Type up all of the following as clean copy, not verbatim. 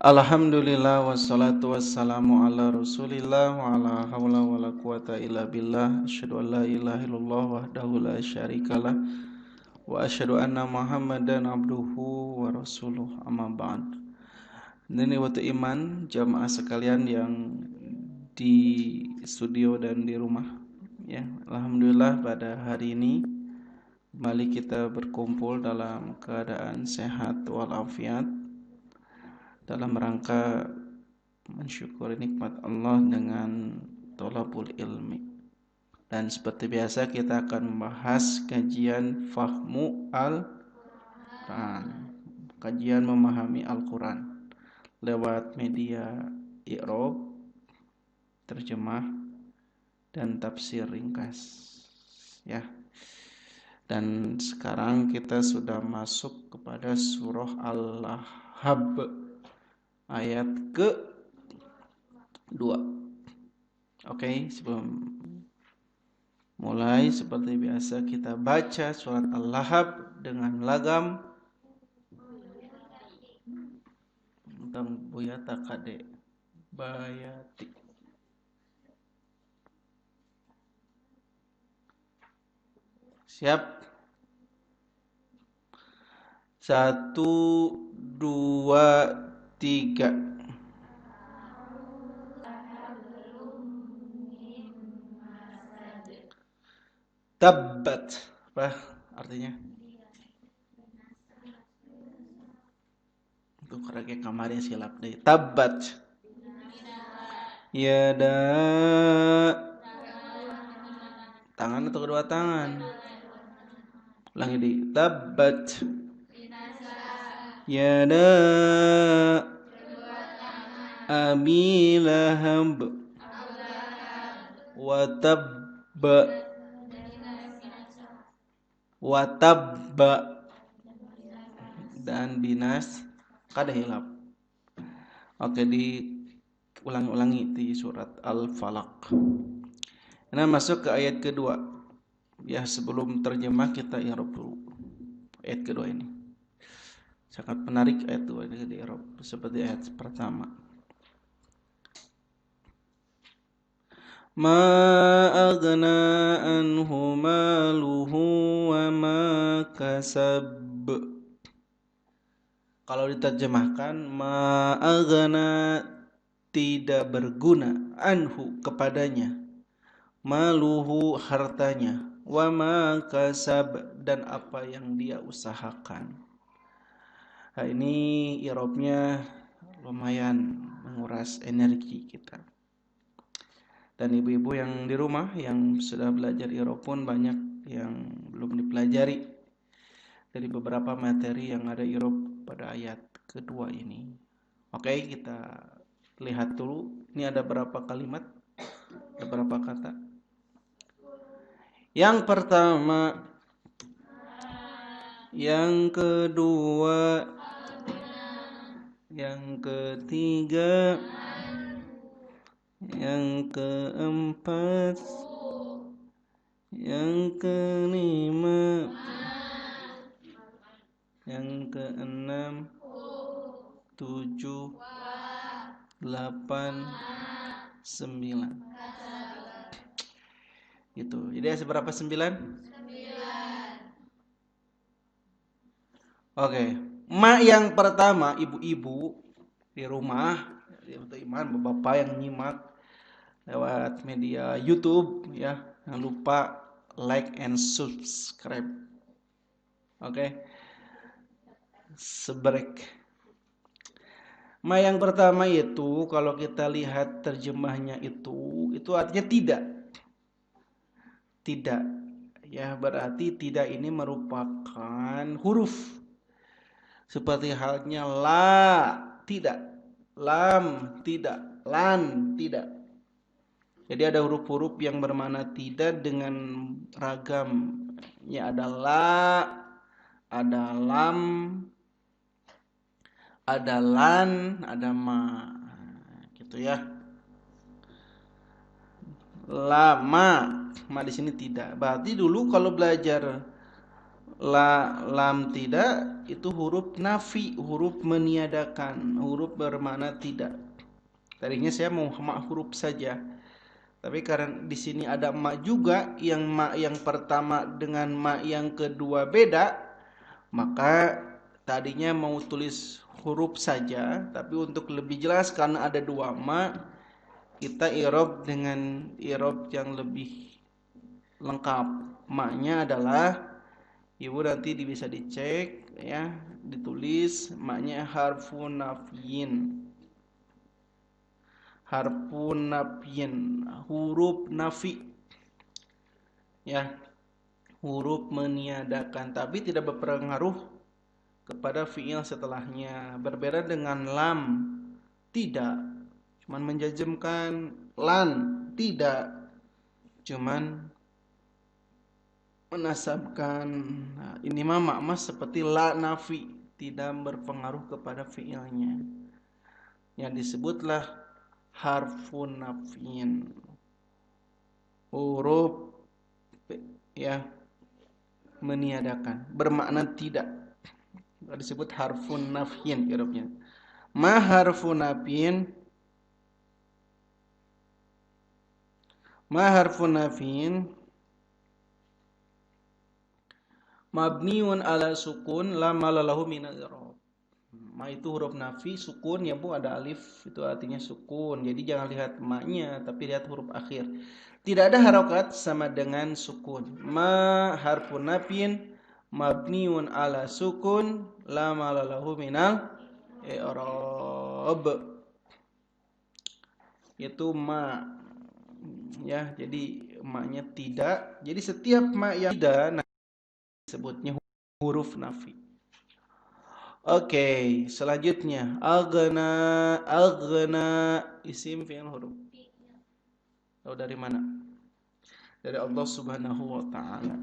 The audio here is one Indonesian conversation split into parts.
Alhamdulillah wassalatu wassalamu ala Rasulillah wa ala haula wala quwata illa billah. Asyhadu an la ilaha illallah wahdahu la syarikalah wa asyhadu anna Muhammadan abduhu wa rasuluh. Amma ba'd. Ini waktu iman jamaah sekalian yang di studio dan di rumah ya. Alhamdulillah pada hari ini kembali kita berkumpul dalam keadaan sehat walafiat dalam rangka mensyukuri nikmat Allah dengan thalabul ilmi. Dan seperti biasa kita akan membahas kajian fahmu Al-Quran, kajian memahami Al-Quran lewat media i'rab, terjemah dan tafsir ringkas ya. Dan sekarang kita sudah masuk kepada surah Al-Lahab ayat ke-2. Oke, sebelum mulai seperti biasa kita baca surat Al-Lahab dengan lagam tentang Buyata Kade Bayati. Siap? 1, 2, 3. Tabbat. Apa artinya? Itu kerja kamarnya silap deh. Tabbat. Yada. Tangan atau kedua tangan? Ulangi di. Tabbat. Yada. Abi Lahab. Watabba. Watabba. Dan binas kada hilap. Oke, diulangi di surat Al-Falaq. Nah, masuk ke ayat kedua. Ya, sebelum terjemah kita i'rab dulu. Ayat kedua ini sangat menarik, ayat 2 ini di i'rab seperti ayat pertama. Ma aghna anhu maluhu wa ma kasab. Kalau diterjemahkan ma aghna tidak berguna, anhu kepadanya, maluhu hartanya, wa ma kasab dan apa yang dia usahakan. Nah, ini i'rabnya lumayan menguras energi kita. Dan ibu-ibu yang di rumah yang sudah belajar i'rab pun banyak yang belum dipelajari dari beberapa materi yang ada i'rab pada ayat kedua ini. Oke, kita lihat dulu. Ini ada berapa kalimat? Ada berapa kata? Yang pertama, yang kedua, yang ketiga, yang keempat, yang kelima, yang keenam, 7, 8, 9. Gitu. Jadi ada seberapa 9? 9. Oke. Ma yang pertama, ibu-ibu di rumah, untuk iman, bapak yang nyimak lewat media YouTube ya, jangan lupa like and subscribe. Oke. Sebrek. Ma yang pertama itu kalau kita lihat terjemahnya itu artinya tidak. Tidak. Ya, berarti tidak ini merupakan huruf. Seperti halnya la, tidak. Lam, tidak. Lan, tidak. Jadi ada huruf-huruf yang bermakna tidak dengan ragamnya. Ada la, ada lam, ada lan, ada ma. Gitu ya. Lama, ma di sini tidak. Berarti dulu kalau belajar lam tidak itu huruf nafi, huruf meniadakan, huruf bermakna tidak. Tadinya saya mau ma huruf saja, tapi karena di sini ada ma juga, yang ma yang pertama dengan ma yang kedua beda, maka tadinya mau tulis huruf saja, tapi untuk lebih jelas karena ada dua ma, kita i'rab dengan i'rab yang lebih lengkap. Ma-nya adalah, ibu nanti bisa dicek ya, ditulis maknya harfun nafyin. Harfun nafyin, huruf nafi. Ya, huruf meniadakan tapi tidak berpengaruh kepada fiil setelahnya. Berbeda dengan lam, tidak. Cuman menjazmkan, lan, tidak. Cuman menasabkan. Nah, ini mah makna seperti la nafi, tidak berpengaruh kepada fiilnya. Yang disebutlah harfun nafin. Huruf ya meniadakan, bermakna tidak. Disebut harfun nafin i'rabnya. Ma harfun nafin. Ma harfun nafin mabniun ala sukun la malalahu min al-i'rab. Ma itu huruf nafi, sukun ya Bu, ada alif, itu artinya sukun. Jadi jangan lihat ma-nya, tapi lihat huruf akhir. Tidak ada harokat sama dengan sukun. Ma harfun nafin mabniun ala sukun la malalahu min al-i'rab. Itu ma ya, jadi ma-nya tidak. Jadi setiap ma yang tidak disebutnya huruf nafi. Oke, selanjutnya aghna isim fi'il huruf. Tahu dari mana? Dari Allah Subhanahu wa taala.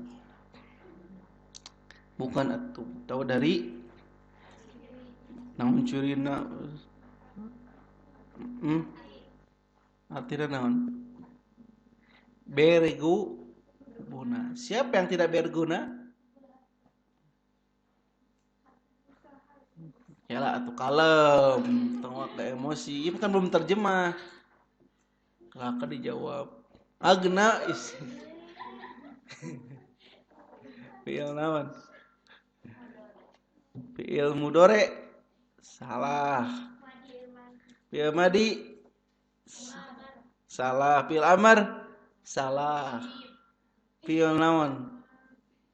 Bukan atuh. Tahu dari naon curina? Artinya naon? Berguna. Siapa yang tidak berguna? Yalah atuh kalem, tengok ke emosi. Ini kan belum terjemah. Kelaka dijawab. Agna is. Fi'il naon? Fi'il mudore. Salah. Fi'il madi. Salah. Fi'il amar. Salah. Fi'il naon?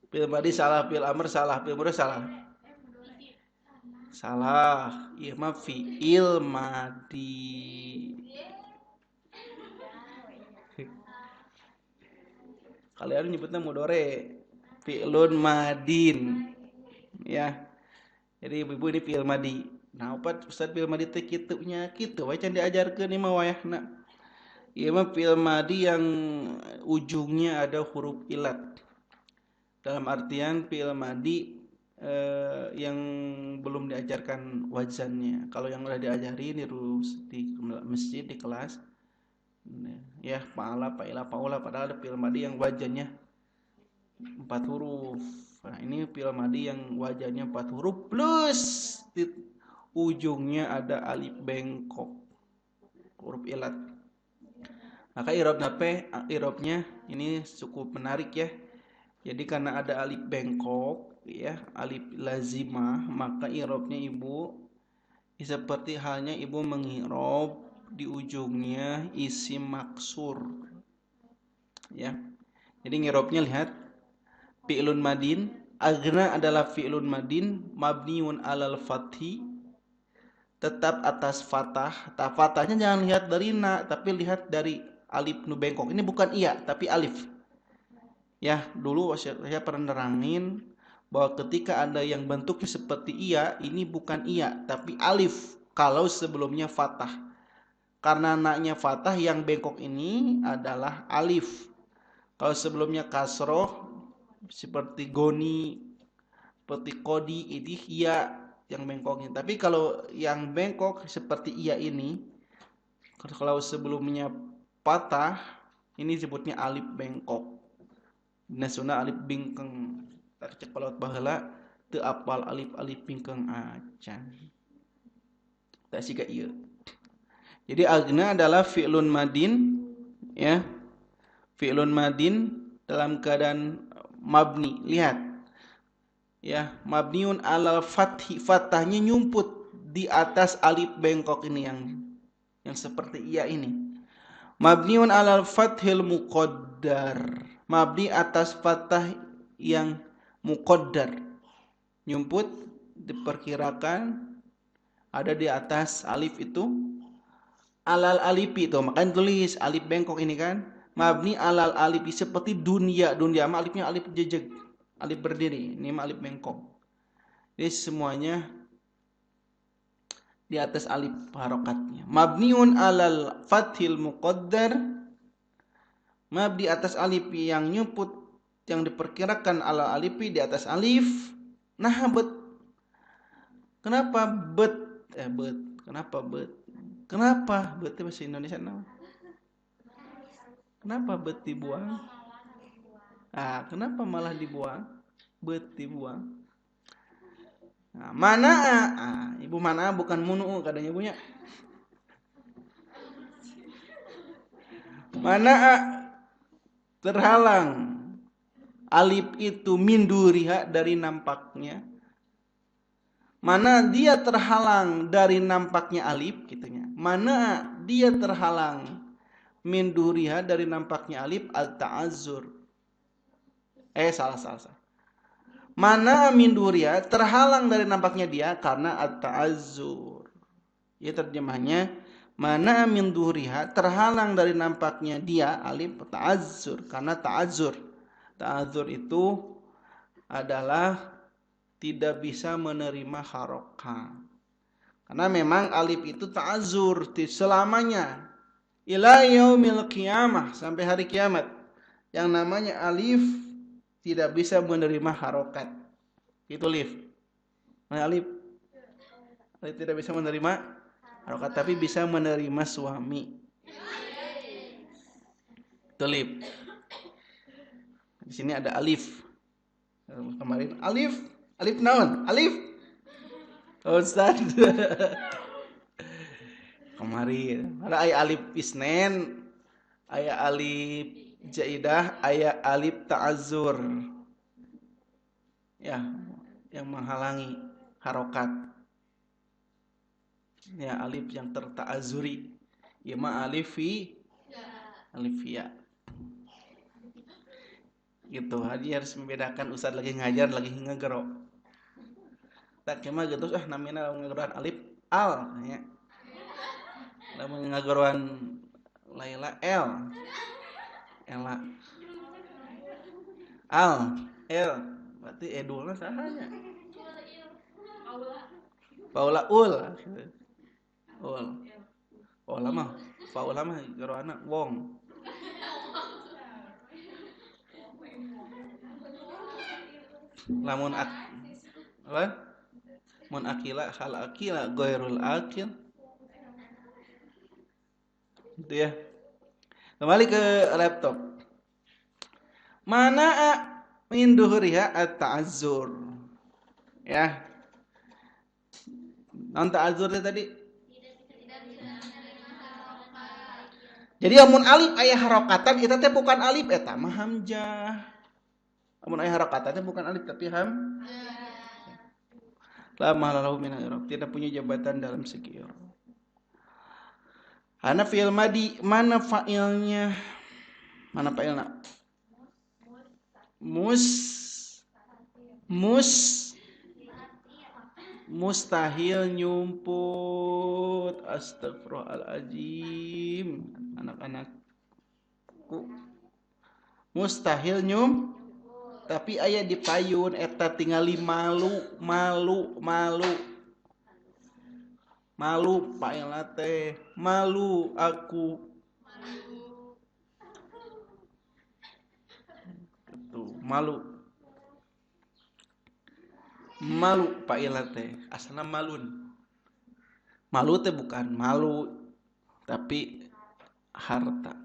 Fi'il madi salah, fi'il amar salah, fi'il mudore salah. Salah, iya mah fi'il madi. Kalian nyebutnya mudore, fi'lun madin. Ya. Jadi ibu-ibu ini fi'il madi. Nah, opat Ustaz fi'il madi teh kitu nya kitu we can diajarkeun ieu mah wayahna. Ieu mah fi'il madi yang ujungnya ada huruf ilat. Dalam artian fi'il madi yang belum diajarkan wazannya. Kalau yang udah diajarin di masjid, di kelas, ya fa'ala, fa'ila, fa'ula, padahal ada fi'il madi yang wazannya 4 huruf. Nah, ini fi'il madi yang wazannya 4 huruf plus di ujungnya ada alif bengkok, huruf ilat. Maka i'rabnya ini cukup menarik ya. Jadi karena ada alif bengkok ya, alif lazimah, maka i'rabnya ibu seperti halnya ibu mengi'rab di ujungnya isim maksur. Ya. Jadi ngirobnya lihat fi'lun madin, aghna adalah fi'lun madin mabniun alal fathi, tetap atas fathah. Fathahnya jangan lihat dari na, tapi lihat dari alif nu bengkok. Ini bukan iya, tapi alif. Ya, dulu saya pernah nerangin bahwa ketika ada yang bentuknya seperti iya, ini bukan iya, tapi alif kalau sebelumnya fathah. Karena naknya fathah, yang bengkok ini adalah alif. Kalau sebelumnya kasroh seperti goni, seperti kodi, ini iya yang bengkoknya. Tapi kalau yang bengkok seperti iya ini, kalau sebelumnya patah, ini disebutnya alif bengkok. Nasuna alif bingkeng. tak cekolot baheula teu apal alif-alif pingkeung acan. Tak siga ieu. Jadi agna adalah fi'lun madin, ya. Fi'lun madin dalam keadaan mabni. Lihat. Ya, mabniun alal fathi, fathahnya nyumput di atas alif bengkok ini yang seperti iya ini. Mabniun alal fathil muqaddar. Mabni atas fathah yang muqaddar. Nyumput diperkirakan ada di atas alif itu. Alal alifi itu, makanya tulis alif bengkok ini kan. Mabni alal alifi seperti dunia. Dunia mah alifnya alif jejeg, alif berdiri. Ini mah alif bengkok. Jadi semuanya di atas alif harokatnya. Mabniun alal fathil muqaddar. Mabni atas alif yang nyumput, yang diperkirakan alal alifi di atas alif. Nah bet. Kenapa bet? Bet. Kenapa bet? Kenapa bet bahasa Indonesia nama? Kenapa bet dibuang? Kenapa malah dibuang? Bet dibuang. Nah, mana? Ibu mana bukan munu kadang ibunya. Mana terhalang alif itu min duriha dari nampaknya. Mana dia terhalang dari nampaknya alif gitunya. Mana dia terhalang min duriha dari nampaknya alif al-ta'azzur. Salah. Mana min duriha terhalang dari nampaknya dia karena al-ta'azzur. Ya terjemahnya mana min duriha terhalang dari nampaknya dia alif ta'azzur karena ta'azzur. Ta'azzur itu adalah tidak bisa menerima harokat. Karena memang alif itu ta'azzur selamanya. Ila yaumil qiyamah, sampai hari kiamat. Yang namanya alif tidak bisa menerima harokat. Itu alif. Mana alif? Alif tidak bisa menerima harokat, tapi bisa menerima suami. Itu alif. Di sini ada alif. Kemarin alif naon? Alif. Ustaz. Kemarin ada aya alif isnen, aya alif jaidah, aya alif ta'azzur. Ya, yang menghalangi harokat. Ya, alif yang terta'azzuri. Ya ma alif ya. Gitu, jadi harus membedakan ustaz lagi ngajar lagi ngegero. Tak kemah gitu namina ngageroan alif al ya. Lamun ngageroan Laila L. Ela. Al L. Berarti edulna sahanya? Paula ul. Paula mah geroana wong. Lamun apa? Mun akila hal akila ghairul akil. Gitu ya. Kembali ke laptop. Mana min duhuriha at-ta'azzur. Ya. Non ta'azzurnya tadi. Jadi amun alif aya harokatan eta teh bukan alif eta mah hamzah. Amun aya harokatan teh bukan alif tapi hamzah. La mahalahu min al-i'rab, tidak punya jabatan dalam segi i'rab. Ana fi'il madi, mana fa'ilnya? Mana fa'ilna? Mustahil nyumput. Astagfirullahaladzim. Anak-anakku. Mustahil tapi aya di payun eta tingali malu paela teh malu aku gitu malu paela teh asalna malu teh bukan malu tapi harta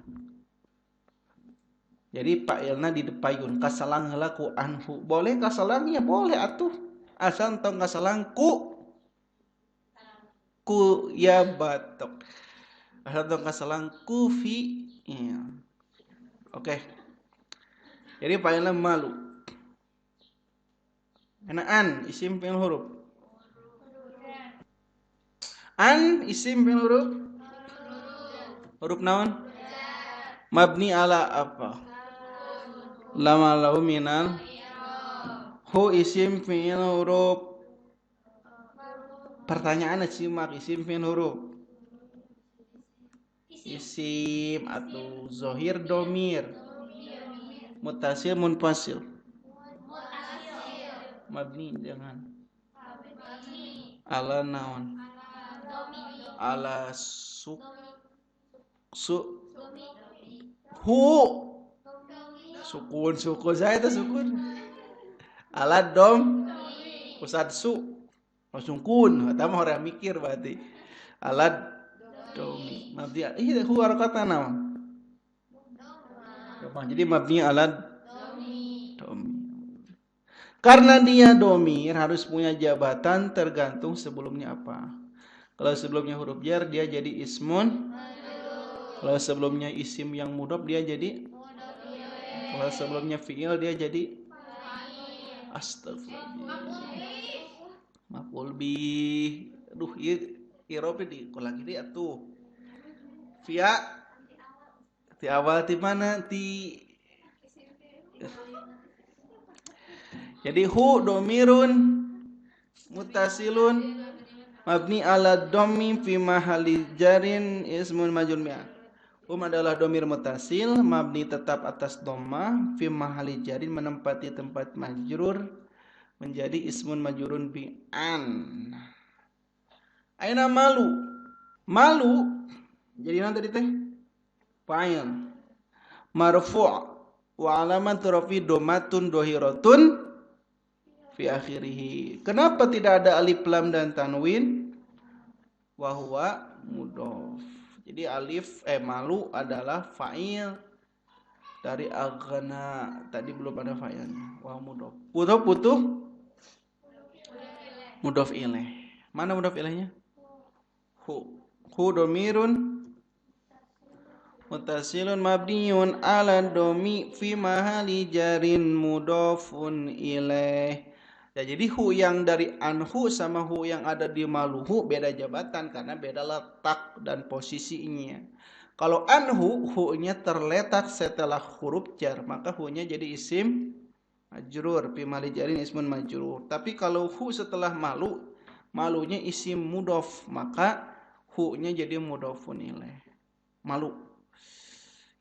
Jadi fa'ilna di depayun kasalang heula ku anhu. Boleh kasalangnya boleh atuh. Asal tong kasalang ku ya batok. Asal tong kasalang ku fi. Ya. Oke. Jadi fa'ilna malu. An isim fi'il huruf. An isim fi'il huruf. Huruf naon? Mabni ala apa? Lama lahu minal. Hu isim fi'il huruf. Pertanyaan simak isim fi'il huruf. Isim atau zohir domir. Mutasil munfasil. Mabni jangan. Ala naon? Ala hu sukun saya itu sukun. Ala dom pusat sukun. Eta mah orang mikir berarti. Ala domi. Mabni hu harokatna naon? Jadi mabni ala domi. Karena dia domir harus punya jabatan tergantung sebelumnya apa. Kalau sebelumnya huruf jar dia jadi ismun. Kalau sebelumnya isim yang mudhof dia jadi. Kalau sebelumnya fi'il dia jadi. Astagfirullah. Maf'ul bih. Aduh, irobe di kolang ini atuh. Via di awal di mana di. Jadi hu domirun mutasilun mabni ala dhammi fi mahalli jarin ismun majrur bi'an. Adalah domir mutasil mabni tetap atas dhamma fi mahalli jarin menempati tempat majrur menjadi ismun majrurun bi'an. Aina malu jadi nanti teh fa'il marfu' wa alamat rafi domatun dohiratun fi akhirih. Kenapa tidak ada alif lam dan tanwin? Wa huwa mudhof. Jadi malu adalah fa'il dari aghna. Tadi belum ada fa'ilnya. Wa mudhof. Butuh mudhof ilaih. Mana mudhof ilaihnya? Hu domirun mutasilun mabniun ala domi fi mahali jarin mudhofun ilaih. Ya, jadi hu yang dari anhu sama hu yang ada di maluhu beda jabatan karena beda letak dan posisinya. Kalau anhu hu-nya terletak setelah huruf jar, maka hu-nya jadi isim majrur, fi mali jarin ismun majrur. Tapi kalau hu setelah malunya isim mudhof, maka hu-nya jadi mudhofun ilaih. Malu.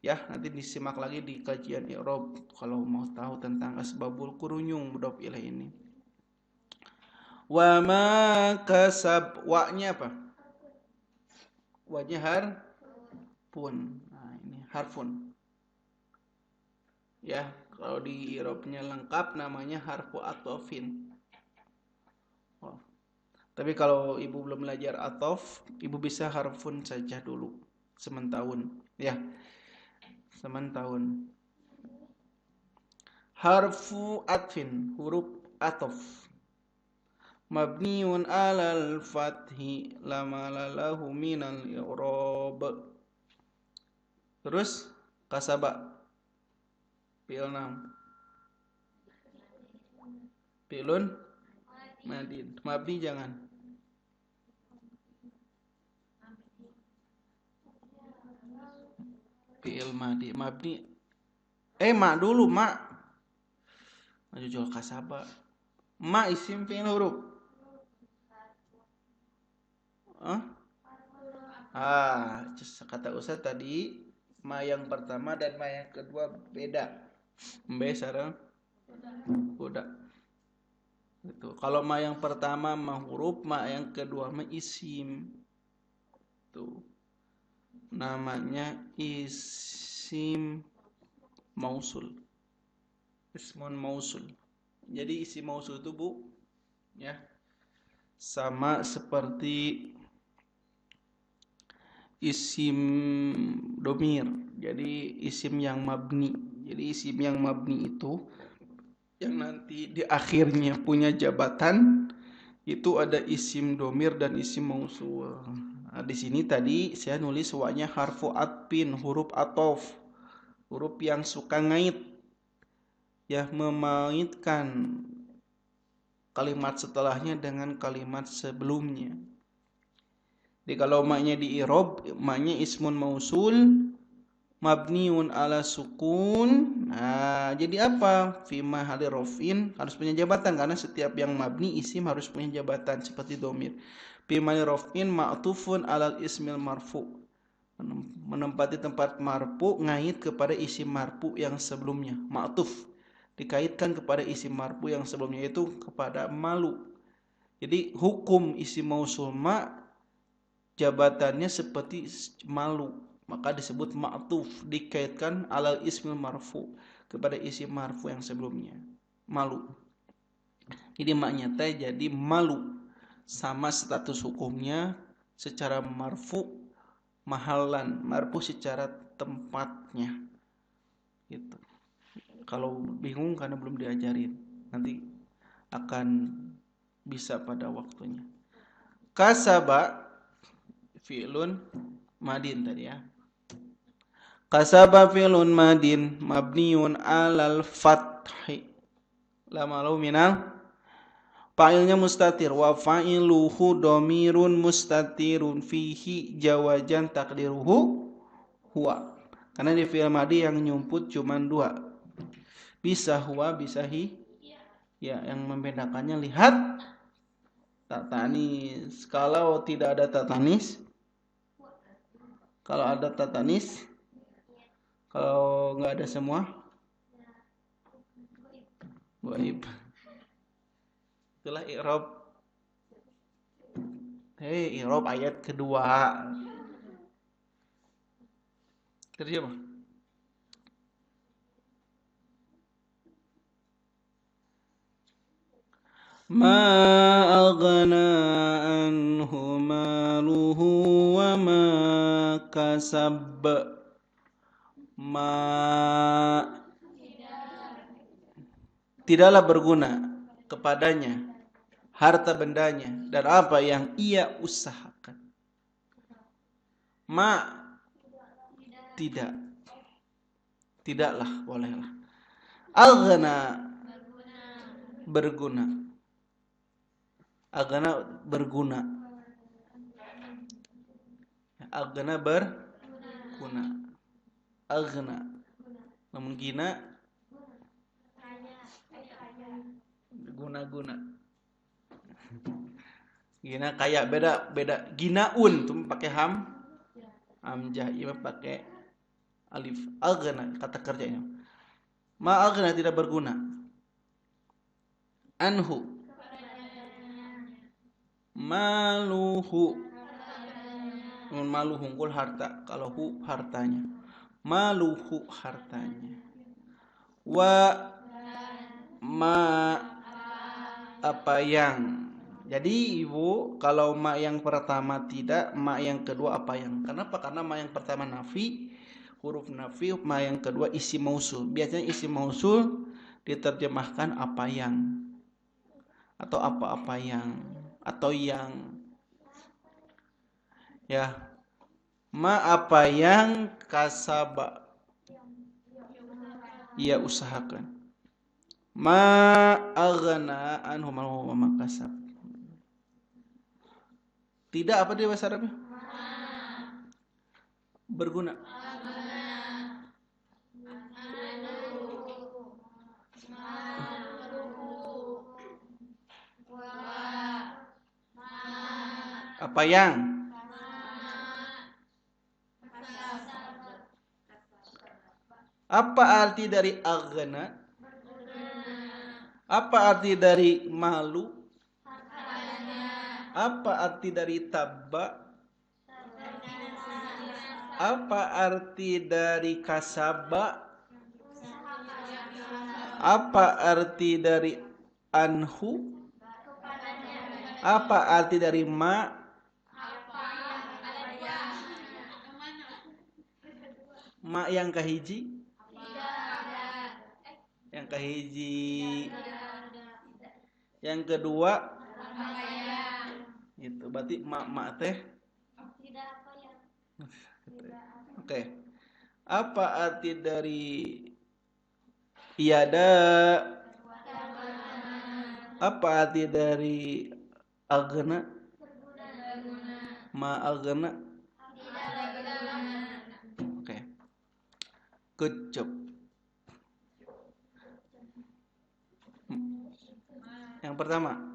Ya, nanti disimak lagi di kajian i'rab kalau mau tahu tentang asbabul kurunyung mudhof ilaih ini. Wa ma kasab, wa-nya apa? Wa-nya harfun. Nah, ini harfun. Ya, kalau di i'rabnya lengkap namanya harfu atofin. Oh. Tapi kalau ibu belum belajar atof, ibu bisa harfun saja dulu sementahun, ya. Sementahun. Harfu atfin, huruf atof. Mabniun alal fathi lama lalahu minal i'rab. Terus kasaba fi'il nam. Fi'lun madin. Mabni jangan. Fi'il madi. Mabni. Ma dulu ma. Maju jual kasaba. Ma isim fi'il huruf. Kata Ustaz tadi ma yang pertama dan ma yang kedua beda. Sareng udah. Itu. Kalau ma yang pertama ma huruf, ma yang kedua ma isim. Tuh. Namanya isim mausul. Ismun mausul. Jadi isim mausul itu Bu, ya. Sama seperti isim domir. Jadi isim yang mabni. Jadi isim yang mabni itu yang nanti di akhirnya punya jabatan itu ada isim domir dan isim mausul. Nah, di sini tadi saya nulis wanya harfu atpin, huruf atof, huruf yang suka ngait, ya memaitkan kalimat setelahnya dengan kalimat sebelumnya. Jadi kalau maknya di irob, maknya ismun mausul mabniun ala sukun. Nah, jadi apa? Fi mahali rofin harus punya jabatan karena setiap yang mabni isim harus punya jabatan seperti domir. Fi mahali rofin ma'tufun alal ismil marfu. Menempati tempat marfu ngait kepada isim marfu yang sebelumnya. Ma'tuf dikaitkan kepada isim marfu yang sebelumnya itu kepada malu. Jadi hukum isim mausul ma jabatannya seperti malu, maka disebut ma'tuf, dikaitkan alal ismil marfu kepada isim marfu yang sebelumnya, malu. Jadi maknya teh jadi malu sama status hukumnya secara marfu mahalan, marfu secara tempatnya gitu. Kalau bingung karena belum diajarin, nanti akan bisa pada waktunya. Kasaba fi'lun madin tadi ya. Kasaba fi'lun madin mabniun alal fathi. Lama lau minal fa'ilnya mustatir wa fa'iluhu domirun mustatirun fihi jawajan takdiruhu huwa. Karena di fi'il madi yang nyumput cuma dua. Bisa huwa, bisa hi. Ya, yang membedakannya lihat tatanis. Kalau tidak ada tatanis, kalau ada tatanis, kalau nggak ada semua, gaib. Itulah i'rab. I'rab ayat kedua. Kerja apa? Ma aghna anhu maluhu wa ma kasab. Ma tidaklah berguna kepadanya harta bendanya dan apa yang ia usahakan. Ma tidak, tidaklah, bolehlah. Aghna berguna, aghna berguna, aghna berguna, aghna namun gina guna-guna. Gina kayak beda ginaun tuh pakai hamzah, iya pakai alif. Aghna kata kerjanya. Ma aghna tidak berguna. Anhu maluhu. Maluhu unggul harta, kalau hu hartanya. Maluhu hartanya. Wa ma apa yang. Jadi ibu kalau ma yang pertama tidak, ma yang kedua apa yang. Kenapa? Karena ma yang pertama nafi, huruf nafi, ma yang kedua isim mausul. Biasanya isim mausul diterjemahkan apa yang atau apa-apa yang atau yang. Ya. Ma apa yang kasaba ia usahakan. Ma aghna anhu maluhu wa ma kasab. Tidak apa dia bahasa Arabnya? Berguna. Apa yang? Apa arti dari aghna? Apa arti dari malu? Apa arti dari tabba? Apa arti dari kasaba? Apa arti dari anhu? Apa arti dari ma? Ma yang kahiji? Yang kahiji. Yang kedua? Itu berarti ma teh? Oke. Apa arti dari iada? Apa arti dari agna? Ma agna? Oke. Good job. Yang pertama.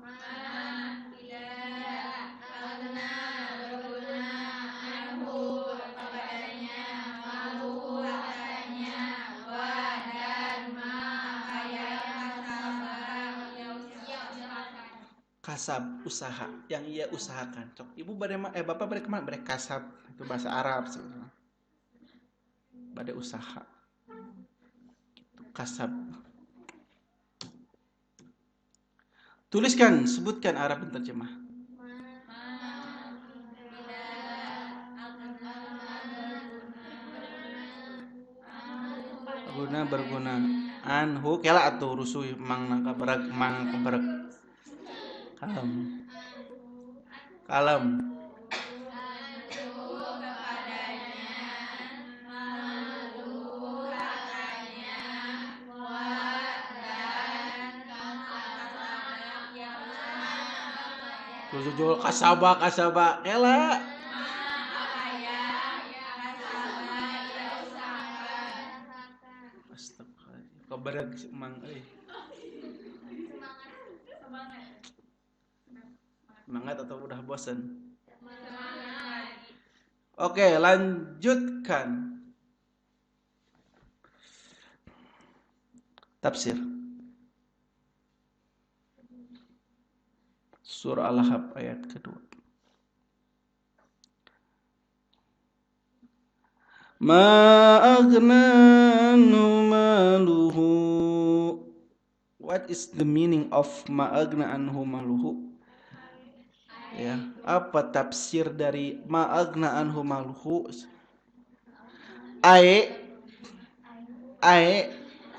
Kasab, usaha, yang ia usahakan. Cok, ibu bapak bade kemana? Bade kasab, itu bahasa Arab sebenarnya. Bade usaha. Gitu, kasab. Tuliskan, sebutkan Arab yang terjemah. Berguna. Anhu kela atuh rusuh mang nangka berag mang keberag. Kalem. Jual kasaba kela. Astagfirullah. Keberag mang Semangat atau udah bosan? Oke, lanjutkan. Tafsir. Surah Al-Ahqaf ayat kedua. Ma aghna anhu maluhu. What is the meaning of ma aghna anhu maluhu? Ya, apa tafsir dari ma aghna anhu maluhu? Ai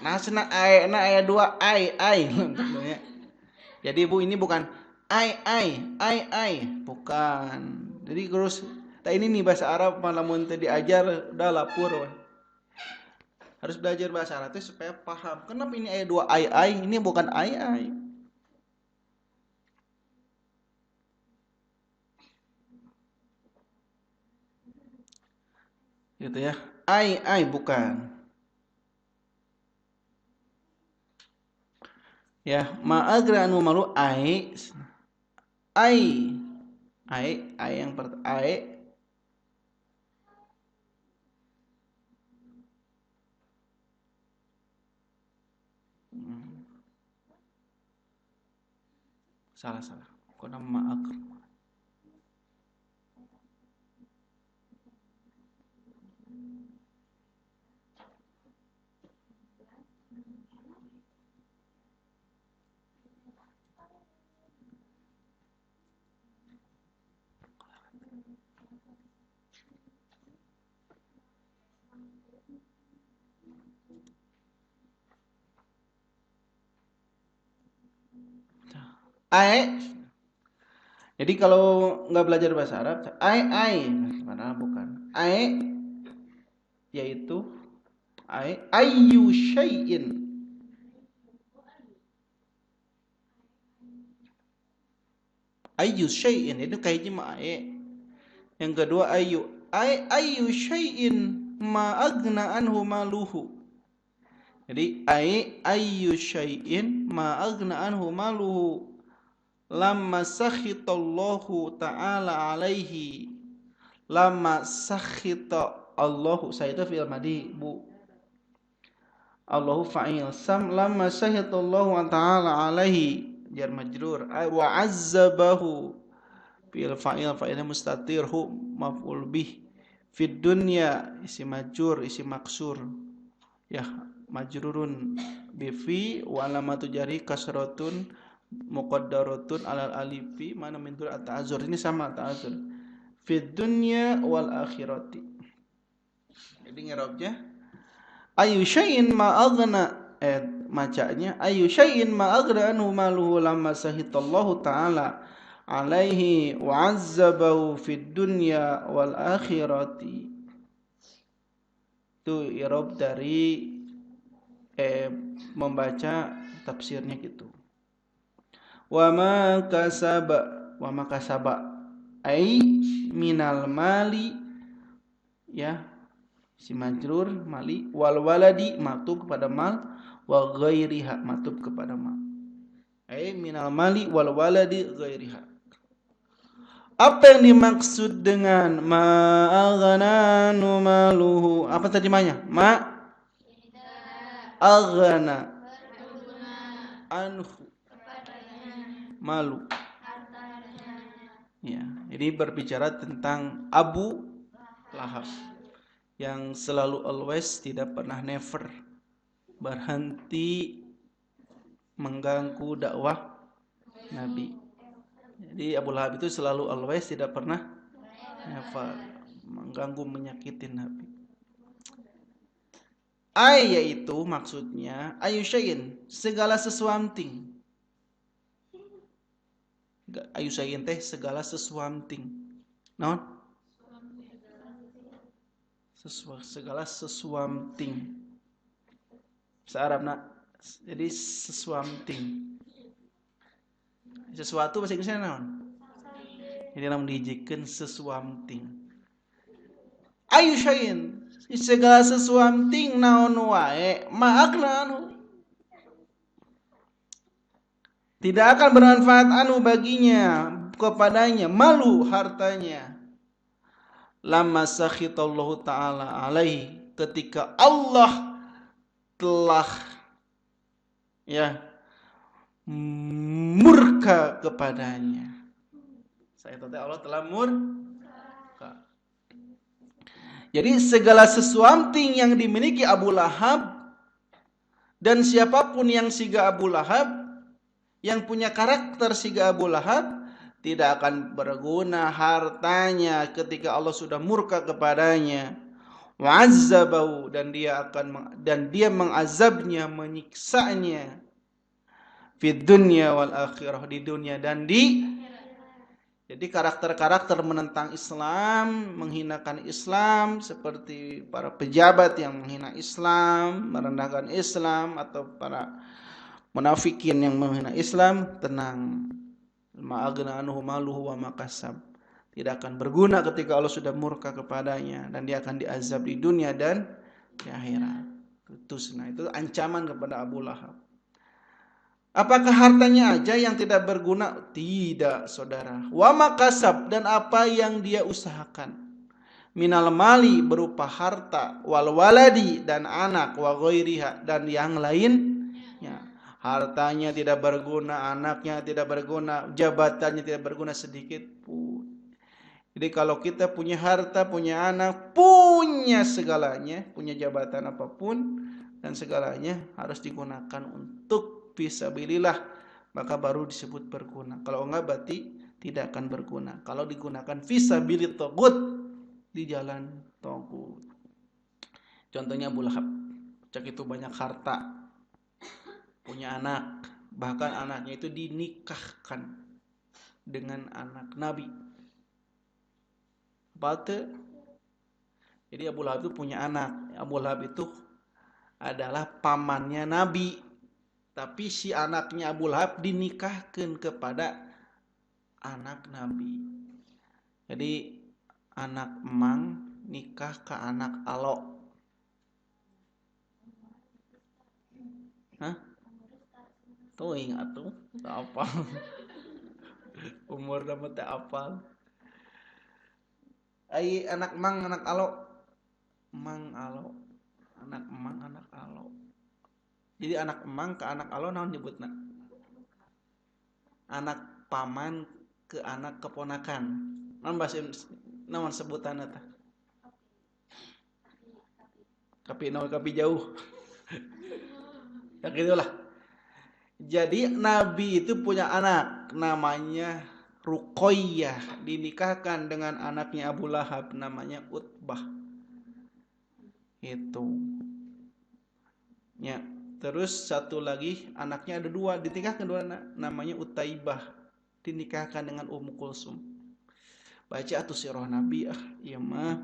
nasna ai na ayat 2 ai tentunya. Jadi Bu ini bukan ai bukan. Jadi terus ini nih bahasa Arab malamun teu diajar udah lapur. Harus belajar bahasa Arab supaya paham. Kenapa ini ayat 2 ai ini bukan ai. Gitu ya. Ai bukan. Ya, ma'agra anu malu ai yang pertama salah kok nama ma'agra Jadi kalau nggak belajar bahasa Arab, padahal bukan. Yaitu ayyu syai'in. Ayyu syai'in itu kayak mah Yang kedua ayyu syai'in ma aghna anhu maluhu. Jadi ayyu syai'in ma aghna anhu maluhu lamma sakhitallahu ta'ala alaihi. Lamma sakhita Allahu, saya itu fi'il madhi Bu. Allahu fa'il. Lamma sakhitallahu ta'ala alaihi jar majrur wa azzabahu fi'il fa'ilnya mustatir hu maf'ul bih. Fid dunya isim majrur isim maksur. Ya, majrurun bi fi wa alamatu jari kasratun muqaddaratun alal alifi mana min dul at-ta'azzur. Ini sama ta'azzur fid dunya wal akhirati. Jadi ngerobnya ayu syai'in ma aghna macanya ayu syai'in ma aghna anhu maluhu lamma sahitallahu ta'ala alaihi wa 'azzabahu fid dunya wal akhirati. Itu irob dari membaca tafsirnya gitu. Wa ma kasaba ai minal mali, ya, si majrur mali, wal waladi matub kepada mal, wa ghairiha matub kepada mal. Ai minal mali wal waladi ghairiha. Apa yang dimaksud dengan ma'aghnanu maluhu? Apa terjemahnya? Aghna anhu malu. Ya, jadi berbicara tentang Abu Lahab yang selalu always, tidak pernah never berhenti mengganggu dakwah Nabi. Jadi Abu Lahab itu selalu always, tidak pernah never mengganggu, menyakitin Nabi. Yaitu maksudnya ayu syai'in, segala sesuatu. Ayu syai'in teh segala sesuatu. Naon? Segala sesuatu. Searabna jadi sesuatu. Sesuatu bahasa Inggrisnya naon? Jadi namun dijikeun sesuatu. Ayu syai'in, segala sesuatu naon wae ma'akna anu, tidak akan bermanfaat anu baginya, kepadanya, malu hartanya. Lamma sakhitallahu ta'ala alaihi, ketika Allah telah murka kepadanya. Saya tahu Allah telah murka. Jadi segala sesuatu yang dimiliki Abu Lahab dan siapapun yang siga Abu Lahab, yang punya karakter siga Abu Lahab, tidak akan berguna hartanya ketika Allah sudah murka kepadanya. Wa'azzabahu, dan dia mengazabnya, menyiksanya, fid dunya wal akhirah, di dunia dan di. Jadi karakter-karakter menentang Islam, menghinakan Islam, seperti para pejabat yang menghina Islam, merendahkan Islam, atau para munafikin yang menghina Islam, tenang. Ma'aghna anhu maluhu wa makasab, tidak akan berguna ketika Allah sudah murka kepadanya, dan dia akan diazab di dunia dan di akhirat. Itu ancaman kepada Abu Lahab. Apakah hartanya aja yang tidak berguna? Tidak, saudara. Wa makasab, dan apa yang dia usahakan. Minal mali, berupa harta, wal waladi, dan anak, wa ghairiha, dan yang lainnya. Hartanya tidak berguna, anaknya tidak berguna, jabatannya tidak berguna sedikit pun. Jadi kalau kita punya harta, punya anak, punya segalanya, punya jabatan apapun, dan segalanya harus digunakan untuk fisabilillah, maka baru disebut berguna. Kalau enggak berarti tidak akan berguna. Kalau digunakan fisabilit tagut, di jalan tagut. Contohnya Abu Lahab, cak itu banyak harta, punya anak, bahkan anaknya itu dinikahkan dengan anak Nabi. Bate. Jadi Abu Lahab itu punya anak. Abu Lahab itu adalah pamannya Nabi. Tapi si anaknya Abu Lahab dinikahkan kepada anak Nabi. Jadi anak emang nikah ke anak alo. Hah? Tuh ingat tuh, tak apa. Umur dapat tak apa. Ai anak emang anak alo. Emang alo. Anak emang anak alo. Jadi anak emang ke anak alo naon nyebutna? Anak paman ke anak keponakan. Naon bahasa naon sebutanna teh? Kapi jauh. Ya gitulah. Jadi Nabi itu punya anak namanya Ruqayyah, dinikahkan dengan anaknya Abu Lahab namanya Utbah. Itu. Ya. Terus satu lagi anaknya ada dua, dinikahkan dua anak, namanya Utaibah, dinikahkan dengan Ummu Kulsum. Baca atuh sirah Nabi iya mah.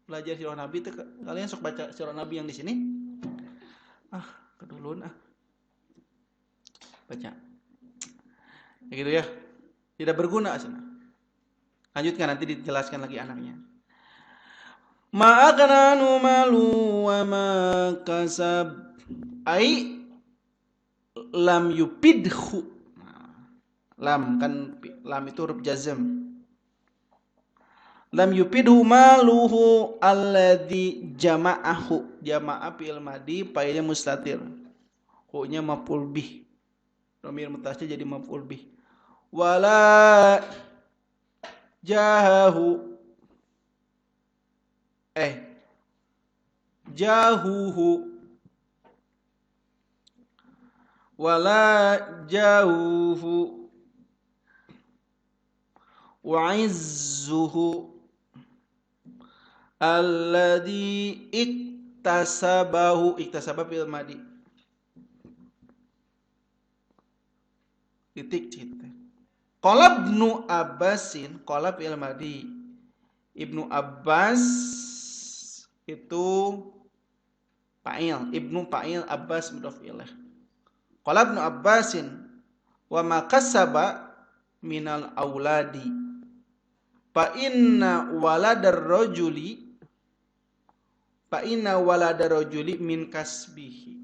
Belajar sirah Nabi teh kalian sok baca sirah Nabi yang di sini. Kedulun baca. Ya gitu ya. Tidak berguna asana. Lanjutkan nanti dijelaskan lagi anaknya. Ma'akana malu wa ma kasab ai lam yupidhu. Lam kan lam itu huruf jazm. Lam yupidhu maluhu alladhi jama'ahu. Jama'a fi'il madi fa'ilnya mustatir. Hu-nya maf'ul bih. Dhamir muttasil jadi maf'ul bih. Wala jahahu jahuhu wala jahuhu wa izzuhu alladhi iktasaba fil madi titik cita. Qala Ibnu Abbasin, qala fil madi. Ibnu Abbas itu fa'il, Ibnu fa'il, Abbas mudhaf ilaih. Qala Ibnu Abbasin wa ma kasaba minal auladi fa inna waladar rajuli min kasbihi.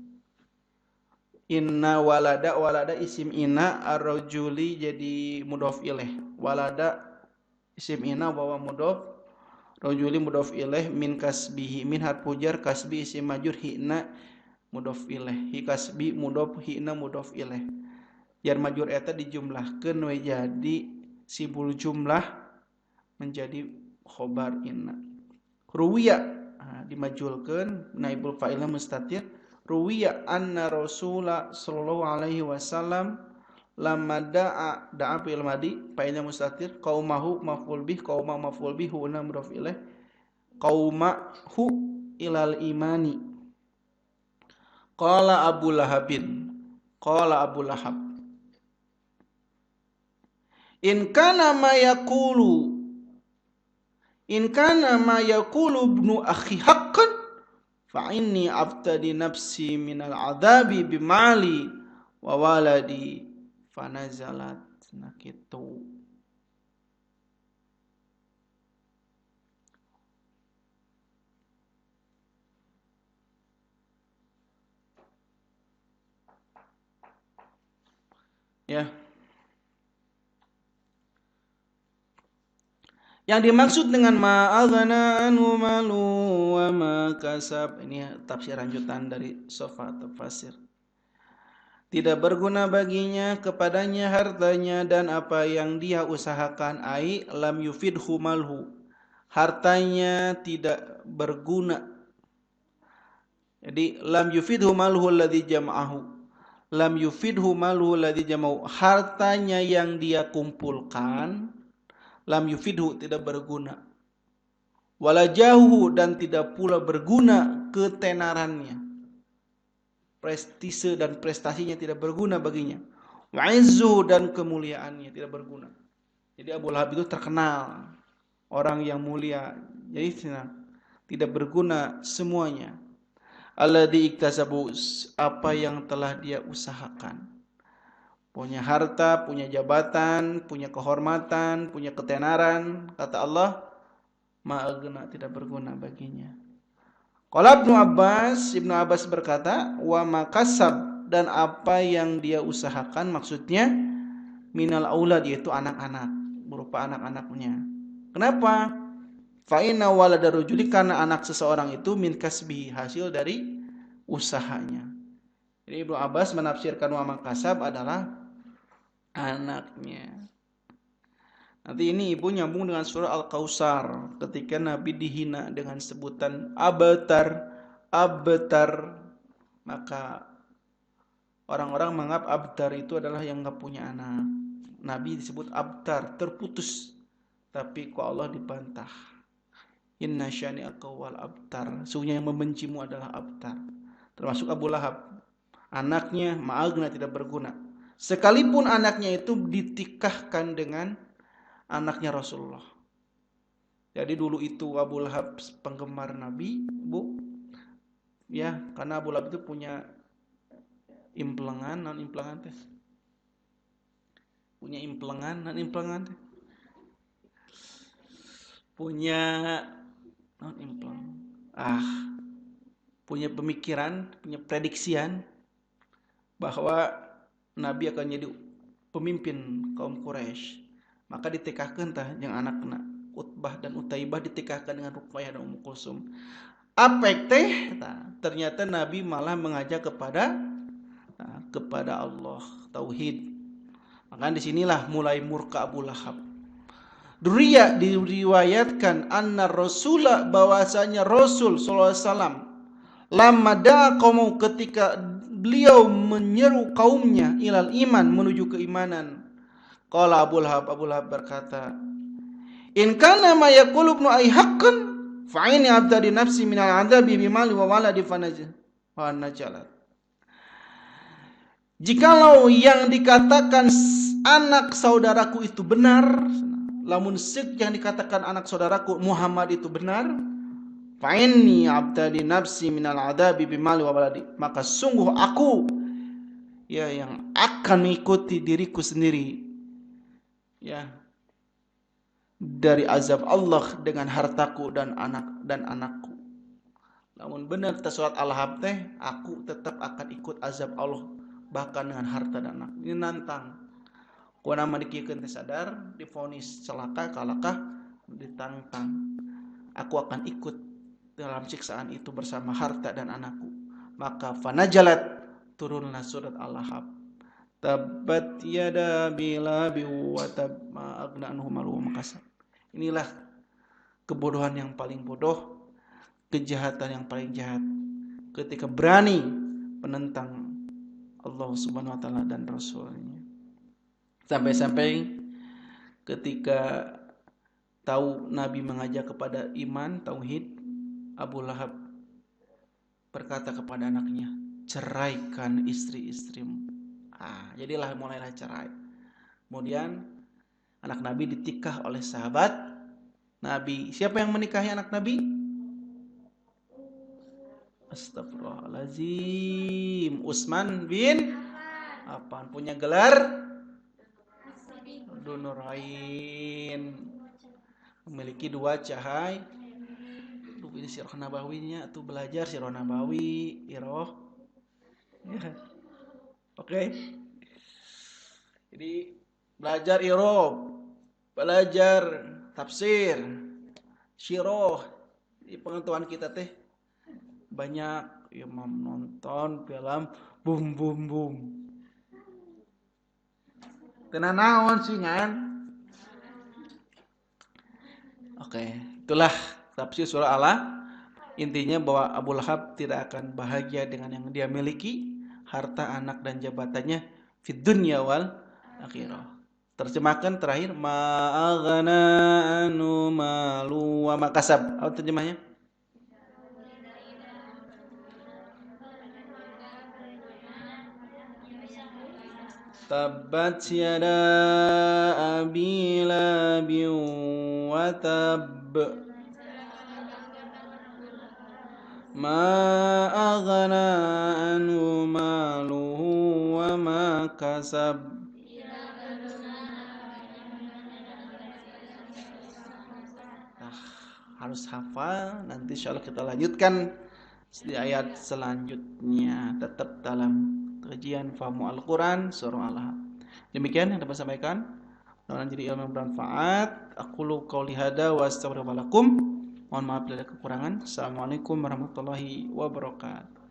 Inna walada isim inna, ar-rajuli jadi mudhaf ilaih. Walada isim inna wa mudhaf, rajuli mudhaf ilaih, min kasbihi, min harfu jar, kasbi isim majrur, hina mudhaf ilaih. Hi kasbi mudhaf, hina mudhaf ilaih. Jar majrur eta dijumlahkeun we jadi sibul jumlah menjadi khobar inna. Ruwiya dimajulkeun naibul fa'ilna mustatir. Ruwiya anna Rasulullah sallallahu alaihi wasallam lamma da'a fil madi fa'ilnya mustatir, qaumahu maf'ul bih, qauma maf'ul bih, huna mudhaf ilaih, qaumahu ilal imani. Qala Abu Lahab in kana ma yaqulu ibnu akhi haqqan fa inni aftadi nafsi minal adabi bimali wa waladi fanazalat. Nah gitu. Ya. Yang dimaksud dengan ma'aghna anhu malu wa ma kasab, ini tafsir lanjutan dari Sofa Tafsir. Tidak berguna baginya kepadanya hartanya dan apa yang dia usahakan, ai lam yufidhu malhu, hartanya tidak berguna. Jadi lam yufidhu malhu alladhi jama'ahu, lam yufidhu malhu alladhi jama'ahu, hartanya yang dia kumpulkan, lam yufidhu tidak berguna, wala jahu dan tidak pula berguna ketenarannya, prestise dan prestasinya tidak berguna baginya, wa izzu dan kemuliaannya tidak berguna. Jadi Abu Lahab itu terkenal orang yang mulia, jadi tidak berguna semuanya. Alladzi iktasabu, apa yang telah dia usahakan. Punya harta, punya jabatan, punya kehormatan, punya ketenaran, kata Allah, ma'agna tidak berguna baginya. Qala Ibnu Abbas berkata, wa makasab, dan apa yang dia usahakan, maksudnya minal aulad, yaitu anak-anak, berupa anak-anaknya. Kenapa? Fa inna walada rajuli, karena anak seseorang itu min kasbihi, hasil dari usahanya. Jadi Ibnu Abbas menafsirkan wa makasab adalah anaknya. Nanti ini ibu nyambung dengan surah Al-Kautsar ketika Nabi dihina dengan sebutan abtar, maka orang-orang menganggap abtar itu adalah yang enggak punya anak. Nabi disebut abtar, terputus, tapi kok Allah dibantah. Inna syani'aka wal abtar. Sesungguhnya yang membencimu adalah abtar. Termasuk Abu Lahab. Anaknya ma'agna, tidak berguna. Sekalipun anaknya itu ditikahkan dengan anaknya Rasulullah. Jadi dulu itu Abu Lahab penggemar Nabi, Bu. Ya, karena Abu Lahab itu punya implengan, non implengan teh. Punya implengan, non implengan teh. Punya non implengan. Punya pemikiran, punya prediksian bahwa Nabi akan jadi pemimpin kaum Quraisy. Maka ditikahkan tah yang anak-anak Utbah dan Utaibah ditikahkan dengan Ruqayyah dan Ummu Kulsum. Apek teh ternyata Nabi malah mengajak kepada Allah, tauhid. Maka disinilah mulai murka Abu Lahab. Diriwayatkan anna Rasulullah, bahwasanya Rasul sallallahu alaihi wasallam lamma da'a qaumau, ketika beliau menyeru kaumnya ilal iman, menuju keimanan. Qala Abu Lahab berkata, in kana ma yaqulu ibnu ay haqqan fa inni abtadi nafsi minal adzabi bimali wa waladi fanajalat. Jikalau yang dikatakan anak saudaraku itu benar, lamun sik yang dikatakan anak saudaraku Muhammad itu benar, fa inni abtadi nafsi minal adzabi bimali wa waladi, maka sungguh aku ya yang akan mengikuti diriku sendiri ya dari azab Allah dengan hartaku dan anakku. Namun benar surat Al-Lahab teh, aku tetap akan ikut azab Allah bahkan dengan harta dan anak. Ini nantang. Ku nama dikiekeun teh sadar, divonis celaka kalakah, ditantang. Aku akan ikut dalam siksaan itu bersama harta dan anakku. Maka fanajalat, turunlah surat Al-Lahab. Tabbat yada bila wa tab ma agna anhu malu wa makasab. Inilah kebodohan yang paling bodoh, kejahatan yang paling jahat, ketika berani menentang Allah Subhanahu wa taala dan Rasulnya. Sampai-sampai ketika tahu Nabi mengajak kepada iman, tauhid, Abu Lahab berkata kepada anaknya, ceraikan istri-istrimu. Jadilah mulailah cerai. Kemudian anak Nabi ditikah oleh sahabat Nabi. Siapa yang menikahi anak Nabi? Astagfirullahaladzim. Utsman bin Affan. Punya gelar Dzunurain. Memiliki 2 cahaya. Ini sirah nabawinya tuh, belajar sirah nabawi, iroh. Ya. Oke. Jadi belajar iroh, belajar tafsir, syirah. Di pengetahuan kita teh banyak imam nonton film bum bum bum. Kena naon sih kan? Oke, itulah tafsir surah Allah. Intinya bahwa Abu Lahab tidak akan bahagia dengan yang dia miliki, harta, anak dan jabatannya fid dunya wal akhirah. Terjemahkan terakhir, ma'aghna anu malu wa makasab. Apa terjemahnya? Tabbat yada abi labi wa tab ma aghna anhu maluhu wa ma kasab. Harus hafal. Nanti insyaallah kita lanjutkan di ayat selanjutnya, tetap dalam kajian Fahmu Al-Quran surah Al-Lahab. Demikian yang dapat saya sampaikan. Mudah-mudahan jadi ilmu yang bermanfaat. Aqulu qouli hadza wa astaghfirullaha lakum. Mohon maaf bila ada kekurangan. Assalamualaikum warahmatullahi wabarakatuh.